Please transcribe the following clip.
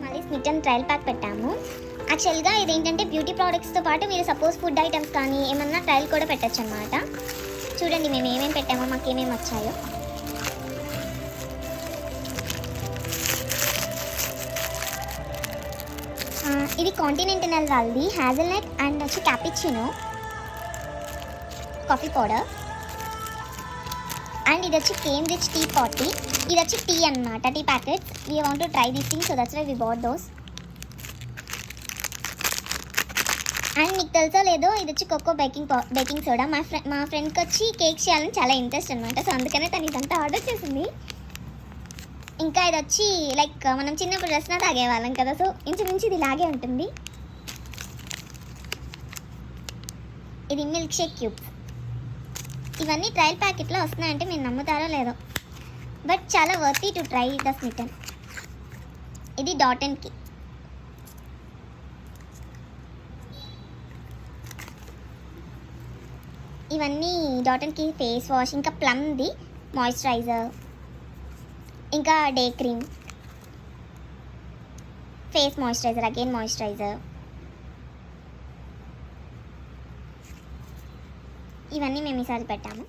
మళ్ళీ స్మిట్టన్ trial pack పెట్టాము. యాక్చువల్గా ఇదేంటంటే బ్యూటీ ప్రోడక్ట్స్తో పాటు మీరు సపోజ్ ఫుడ్ ఐటమ్స్ కానీ ఏమన్నా ట్రయల్ కూడా పెట్టచ్చు అనమాట. చూడండి మేము ఏమేమి పెట్టామో, మాకు ఏమేమి వచ్చాయో. ఇది కాంటినెంటల్ వాళ్ళది హ్యాజల్నట్ అండ్ వచ్చి క్యాపిచినో కాఫీ పౌడర్. అండ్ ఇది వచ్చి కేంబ్రిడ్జ్ టీ పాటీ. ఇది వచ్చి టీ అన్నమాట, tea packets. We want to try this thing, so that's why we bought those. And మీకు తెలుసో లేదో, ఇది వచ్చి కోకో బేకింగ్ సోడా. మా ఫ్రెండ్కి వచ్చి కేక్ చేయాలని చాలా ఇంట్రెస్ట్ అనమాట, సో అందుకనే తను ఇదంతా ఆర్డర్ చేసింది. ఇంకా ఇది వచ్చి లైక్ మనం చిన్నప్పుడు రసన తాగేవాళ్ళం కదా, సో ఇంచుమించు ఇది ఇలాగే ఉంటుంది. ఇది మిల్క్ షేక్ క్యూబ్స్. ఇవన్నీ ట్రయల్ ప్యాకెట్లో వస్తున్నాయంటే మీరు నమ్ముతారో లేదో, బట్ చాలా వర్తీ టు ట్రై ద స్మిట్టన్. ఇది డాటన్కి. ఇవన్నీ డాటన్కి ఫేస్ వాష్, ఇంకా ప్లమ్ది మాయిశ్చరైజర్, ఇంకా day cream, face moisturiser, again moisturiser. ఇవన్నీ మేము ఈసారి పెట్టాము.